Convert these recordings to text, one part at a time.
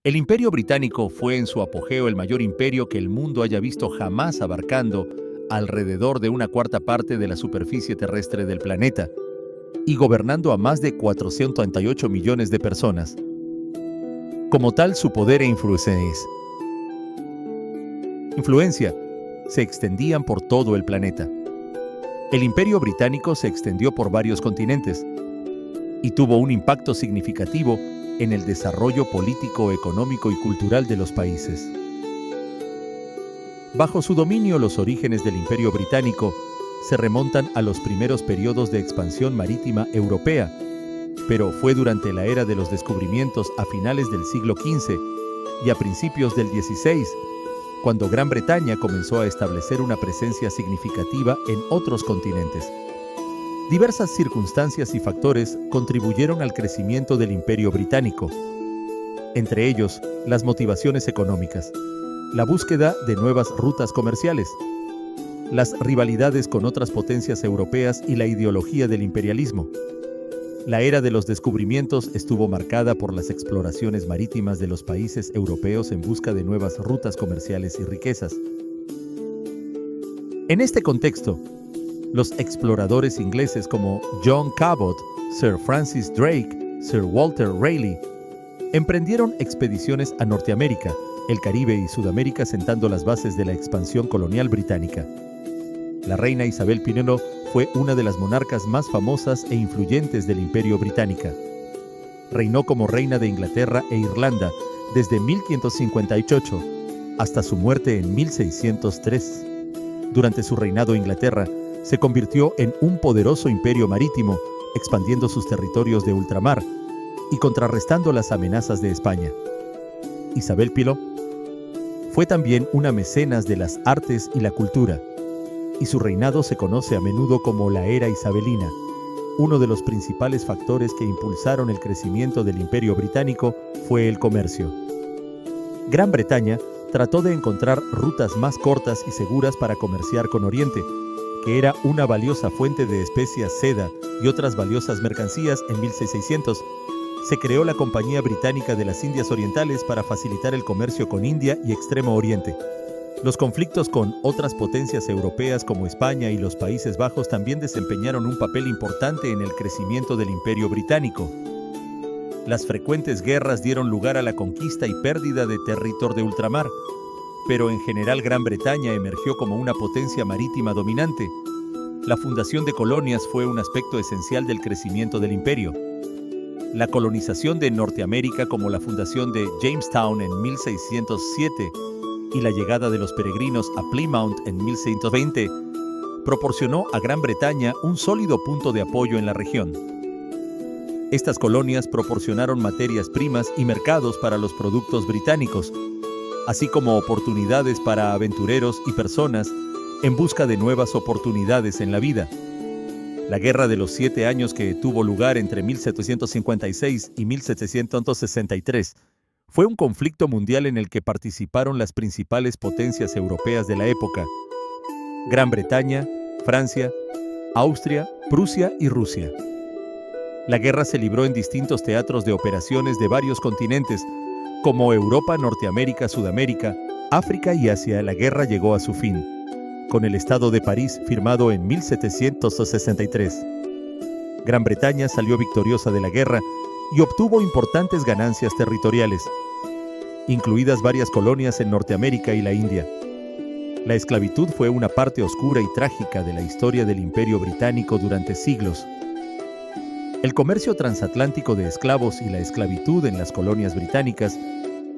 El Imperio Británico fue en su apogeo el mayor imperio que el mundo haya visto jamás, abarcando alrededor de una cuarta parte de la superficie terrestre del planeta y gobernando a más de 438 millones de personas. Como tal, su poder e influencia se extendían por todo el planeta. El Imperio Británico se extendió por varios continentes y tuvo un impacto significativo en el desarrollo político, económico y cultural de los países. Bajo su dominio, los orígenes del Imperio Británico se remontan a los primeros periodos de expansión marítima europea, pero fue durante la era de los descubrimientos a finales del siglo XV y a principios del XVI, cuando Gran Bretaña comenzó a establecer una presencia significativa en otros continentes. Diversas circunstancias y factores contribuyeron al crecimiento del Imperio Británico, entre ellos las motivaciones económicas, la búsqueda de nuevas rutas comerciales, las rivalidades con otras potencias europeas y la ideología del imperialismo. La era de los descubrimientos estuvo marcada por las exploraciones marítimas de los países europeos en busca de nuevas rutas comerciales y riquezas. En este contexto, los exploradores ingleses como John Cabot, Sir Francis Drake, Sir Walter Raleigh, emprendieron expediciones a Norteamérica, el Caribe y Sudamérica, sentando las bases de la expansión colonial británica. La reina Isabel I fue una de las monarcas más famosas e influyentes del Imperio Británico. Reinó como reina de Inglaterra e Irlanda desde 1558 hasta su muerte en 1603. Durante su reinado, Inglaterra se convirtió en un poderoso imperio marítimo, expandiendo sus territorios de ultramar y contrarrestando las amenazas de España. Isabel I fue también una mecenas de las artes y la cultura, y su reinado se conoce a menudo como la Era Isabelina. Uno de los principales factores que impulsaron el crecimiento del Imperio Británico fue el comercio. Gran Bretaña trató de encontrar rutas más cortas y seguras para comerciar con Oriente, que era una valiosa fuente de especias, seda y otras valiosas mercancías. En 1600 se creó la Compañía Británica de las Indias Orientales para facilitar el comercio con India y Extremo Oriente. Los conflictos con otras potencias europeas como España y los Países Bajos también desempeñaron un papel importante en el crecimiento del Imperio Británico. Las frecuentes guerras dieron lugar a la conquista y pérdida de territorio de ultramar, pero en general Gran Bretaña emergió como una potencia marítima dominante. La fundación de colonias fue un aspecto esencial del crecimiento del imperio. La colonización de Norteamérica, como la fundación de Jamestown en 1607 y la llegada de los peregrinos a Plymouth en 1120, proporcionó a Gran Bretaña un sólido punto de apoyo en la región. Estas colonias proporcionaron materias primas y mercados para los productos británicos, así como oportunidades para aventureros y personas en busca de nuevas oportunidades en la vida. La Guerra de los 7 Años, que tuvo lugar entre 1756 y 1763, fue un conflicto mundial en el que participaron las principales potencias europeas de la época: Gran Bretaña, Francia, Austria, Prusia y Rusia. La guerra se libró en distintos teatros de operaciones de varios continentes, como Europa, Norteamérica, Sudamérica, África y Asia. La guerra llegó a su fin con el Tratado de París, firmado en 1763. Gran Bretaña salió victoriosa de la guerra y obtuvo importantes ganancias territoriales, incluidas varias colonias en Norteamérica y la India. La esclavitud fue una parte oscura y trágica de la historia del Imperio Británico durante siglos. El comercio transatlántico de esclavos y la esclavitud en las colonias británicas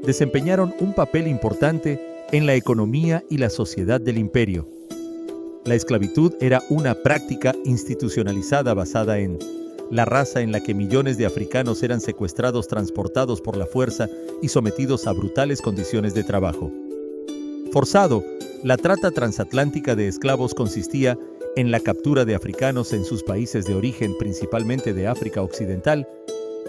desempeñaron un papel importante en la economía y la sociedad del imperio. La esclavitud era una práctica institucionalizada basada en la raza, en la que millones de africanos eran secuestrados, transportados por la fuerza y sometidos a brutales condiciones de trabajo forzado. La trata transatlántica de esclavos consistía en la captura de africanos en sus países de origen, principalmente de África Occidental,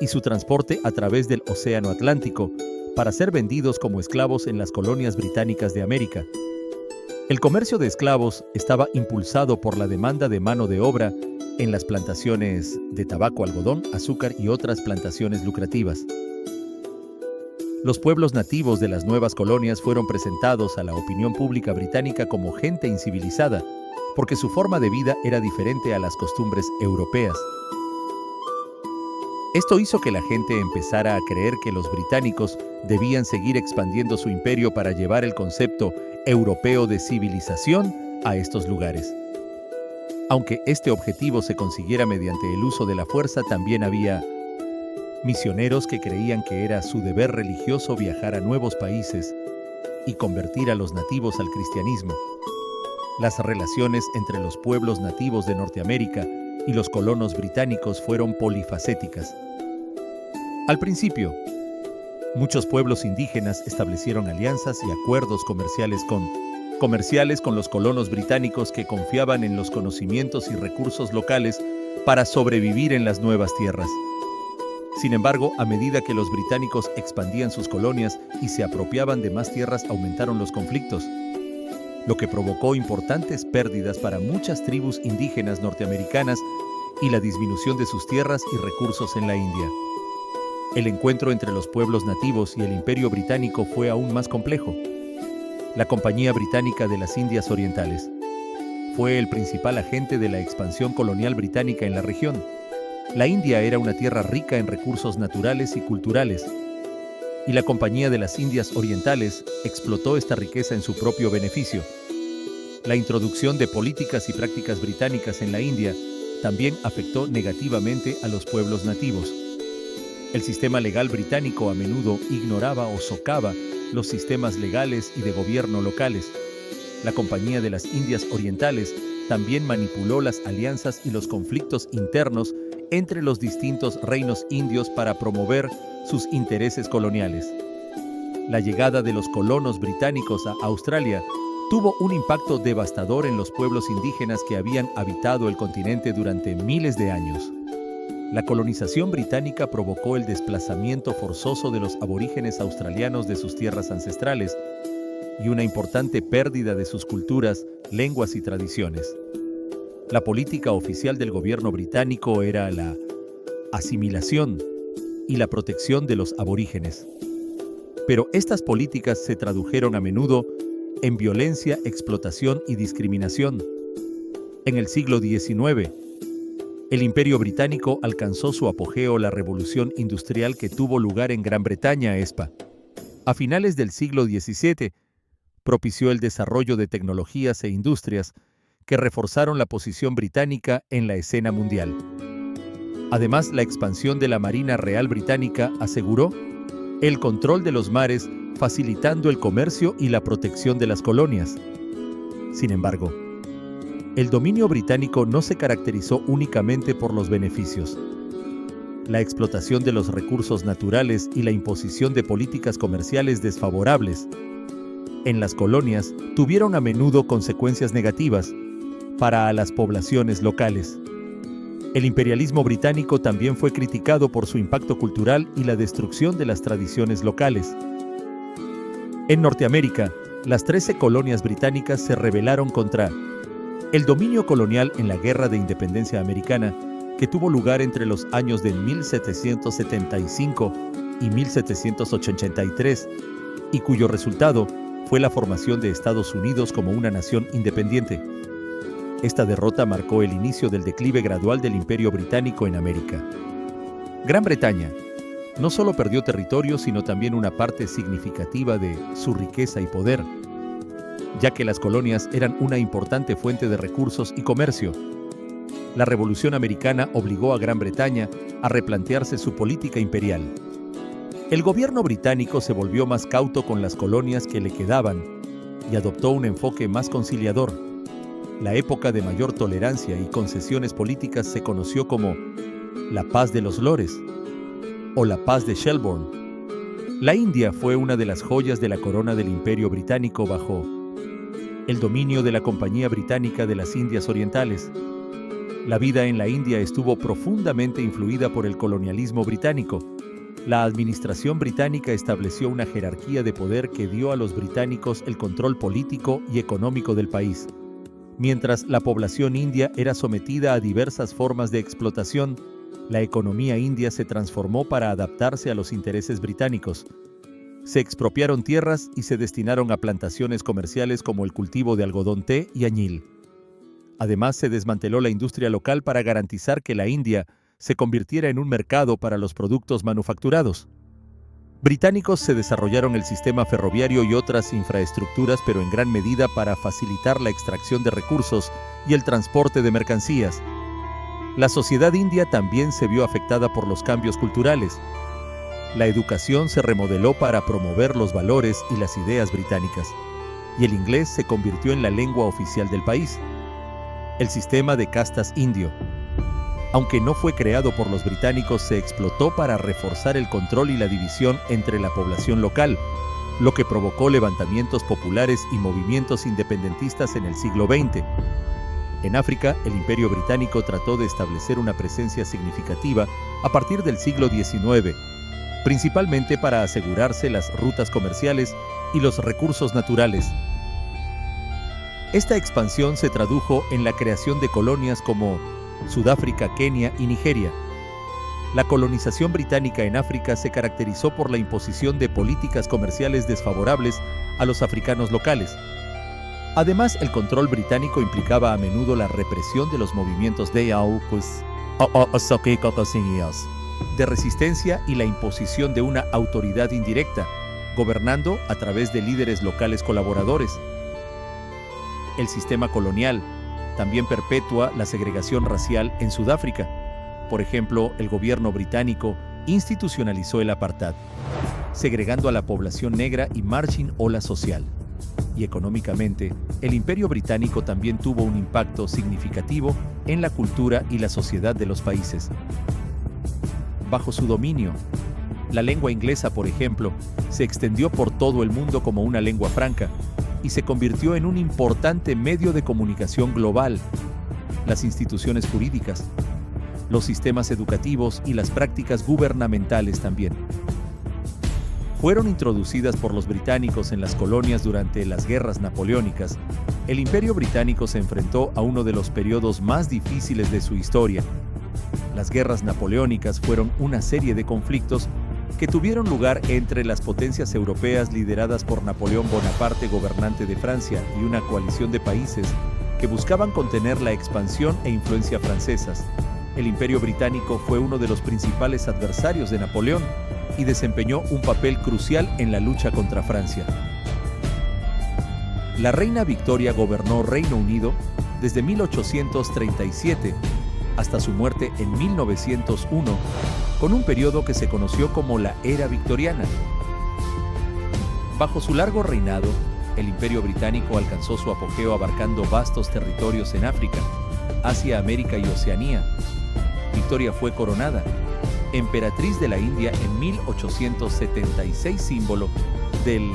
y su transporte a través del Océano Atlántico para ser vendidos como esclavos en las colonias británicas de América. El comercio de esclavos estaba impulsado por la demanda de mano de obra en las plantaciones de tabaco, algodón, azúcar y otras plantaciones lucrativas. Los pueblos nativos de las nuevas colonias fueron presentados a la opinión pública británica como gente incivilizada, porque su forma de vida era diferente a las costumbres europeas. Esto hizo que la gente empezara a creer que los británicos debían seguir expandiendo su imperio para llevar el concepto europeo de civilización a estos lugares. Aunque este objetivo se consiguiera mediante el uso de la fuerza, también había misioneros que creían que era su deber religioso viajar a nuevos países y convertir a los nativos al cristianismo. Las relaciones entre los pueblos nativos de Norteamérica y los colonos británicos fueron polifacéticas. Al principio, muchos pueblos indígenas establecieron alianzas y acuerdos comerciales con los colonos británicos que confiaban en los conocimientos y recursos locales para sobrevivir en las nuevas tierras. Sin embargo, a medida que los británicos expandían sus colonias y se apropiaban de más tierras, aumentaron los conflictos, lo que provocó importantes pérdidas para muchas tribus indígenas norteamericanas y la disminución de sus tierras y recursos en la India. El encuentro entre los pueblos nativos y el Imperio Británico fue aún más complejo. La Compañía Británica de las Indias Orientales fue el principal agente de la expansión colonial británica en la región. La India era una tierra rica en recursos naturales y culturales, y la Compañía de las Indias Orientales explotó esta riqueza en su propio beneficio. La introducción de políticas y prácticas británicas en la India también afectó negativamente a los pueblos nativos. El sistema legal británico a menudo ignoraba o socava los sistemas legales y de gobierno locales. La Compañía de las Indias Orientales también manipuló las alianzas y los conflictos internos entre los distintos reinos indios para promover sus intereses coloniales. La llegada de los colonos británicos a Australia tuvo un impacto devastador en los pueblos indígenas que habían habitado el continente durante miles de años. La colonización británica provocó el desplazamiento forzoso de los aborígenes australianos de sus tierras ancestrales y una importante pérdida de sus culturas, lenguas y tradiciones. La política oficial del gobierno británico era la asimilación y la protección de los aborígenes. Pero estas políticas se tradujeron a menudo en violencia, explotación y discriminación. En el siglo XIX, el Imperio Británico alcanzó su apogeo la Revolución Industrial que tuvo lugar en Gran Bretaña, ESPA. A finales del siglo XVII, propició el desarrollo de tecnologías e industrias que reforzaron la posición británica en la escena mundial. Además, la expansión de la Marina Real Británica aseguró el control de los mares, facilitando el comercio y la protección de las colonias. Sin embargo, el dominio británico no se caracterizó únicamente por los beneficios. La explotación de los recursos naturales y la imposición de políticas comerciales desfavorables en las colonias tuvieron a menudo consecuencias negativas para las poblaciones locales. El imperialismo británico también fue criticado por su impacto cultural y la destrucción de las tradiciones locales. En Norteamérica, las 13 colonias británicas se rebelaron contra el dominio colonial en la Guerra de Independencia Americana, que tuvo lugar entre los años de 1775 y 1783, y cuyo resultado fue la formación de Estados Unidos como una nación independiente. Esta derrota marcó el inicio del declive gradual del Imperio Británico en América. Gran Bretaña no solo perdió territorio, sino también una parte significativa de su riqueza y poder, ya que las colonias eran una importante fuente de recursos y comercio. La Revolución Americana obligó a Gran Bretaña a replantearse su política imperial. El gobierno británico se volvió más cauto con las colonias que le quedaban y adoptó un enfoque más conciliador. La época de mayor tolerancia y concesiones políticas se conoció como la Paz de los Lores o la Paz de Shelburne. La India fue una de las joyas de la corona del Imperio Británico bajo el dominio de la Compañía Británica de las Indias Orientales. La vida en la India estuvo profundamente influida por el colonialismo británico. La administración británica estableció una jerarquía de poder que dio a los británicos el control político y económico del país, mientras la población india era sometida a diversas formas de explotación. La economía india se transformó para adaptarse a los intereses británicos. Se expropiaron tierras y se destinaron a plantaciones comerciales como el cultivo de algodón, té y añil. Además, se desmanteló la industria local para garantizar que la India se convirtiera en un mercado para los productos manufacturados. Británicos se desarrollaron el sistema ferroviario y otras infraestructuras, pero en gran medida para facilitar la extracción de recursos y el transporte de mercancías. La sociedad india también se vio afectada por los cambios culturales. La educación se remodeló para promover los valores y las ideas británicas, y el inglés se convirtió en la lengua oficial del país. El sistema de castas indio, aunque no fue creado por los británicos, se explotó para reforzar el control y la división entre la población local, lo que provocó levantamientos populares y movimientos independentistas en el siglo XX. En África, el Imperio Británico trató de establecer una presencia significativa a partir del siglo XIX, principalmente para asegurarse las rutas comerciales y los recursos naturales. Esta expansión se tradujo en la creación de colonias como Sudáfrica, Kenia y Nigeria. La colonización británica en África se caracterizó por la imposición de políticas comerciales desfavorables a los africanos locales. Además, el control británico implicaba a menudo la represión de los movimientos de resistencia y la imposición de una autoridad indirecta, gobernando a través de líderes locales colaboradores. El sistema colonial también perpetúa la segregación racial en Sudáfrica. Por ejemplo, el gobierno británico institucionalizó el apartheid, segregando a la población negra y marching ola social. Y económicamente, el Imperio Británico también tuvo un impacto significativo en la cultura y la sociedad de los países. Bajo su dominio, la lengua inglesa, por ejemplo, se extendió por todo el mundo como una lengua franca y se convirtió en un importante medio de comunicación global. Las instituciones jurídicas, los sistemas educativos y las prácticas gubernamentales también fueron introducidas por los británicos en las colonias durante las guerras napoleónicas. El Imperio Británico se enfrentó a uno de los periodos más difíciles de su historia. Las guerras napoleónicas fueron una serie de conflictos que tuvieron lugar entre las potencias europeas lideradas por Napoleón Bonaparte, gobernante de Francia, y una coalición de países que buscaban contener la expansión e influencia francesas. El Imperio Británico fue uno de los principales adversarios de Napoleón y desempeñó un papel crucial en la lucha contra Francia. La reina Victoria gobernó Reino Unido desde 1837 hasta su muerte en 1901, con un periodo que se conoció como la Era Victoriana. Bajo su largo reinado, el Imperio Británico alcanzó su apogeo abarcando vastos territorios en África, Asia, América y Oceanía. Victoria fue coronada emperatriz de la India en 1876, símbolo del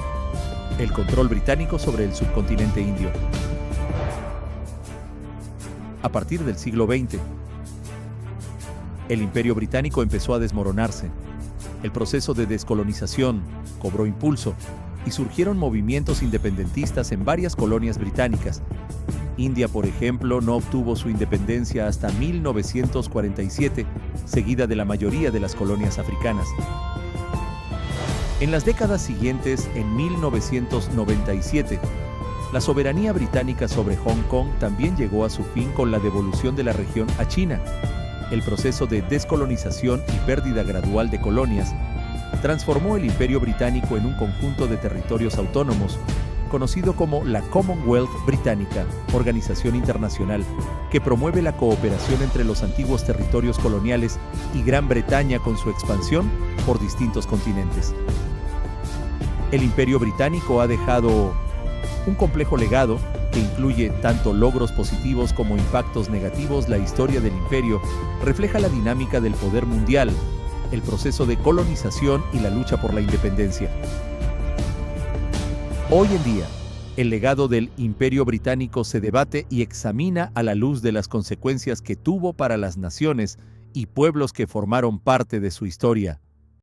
control británico sobre el subcontinente indio. A partir del siglo XX, el Imperio Británico empezó a desmoronarse. El proceso de descolonización cobró impulso y surgieron movimientos independentistas en varias colonias británicas. India, por ejemplo, no obtuvo su independencia hasta 1947, seguida de la mayoría de las colonias africanas. En las décadas siguientes, en 1997, la soberanía británica sobre Hong Kong también llegó a su fin con la devolución de la región a China. El proceso de descolonización y pérdida gradual de colonias transformó el Imperio Británico en un conjunto de territorios autónomos, conocido como la Commonwealth Británica, organización internacional que promueve la cooperación entre los antiguos territorios coloniales y Gran Bretaña con su expansión por distintos continentes. El Imperio Británico ha dejado un complejo legado que incluye tanto logros positivos como impactos negativos. La historia del imperio refleja la dinámica del poder mundial, el proceso de colonización y la lucha por la independencia. Hoy en día, el legado del Imperio Británico se debate y examina a la luz de las consecuencias que tuvo para las naciones y pueblos que formaron parte de su historia.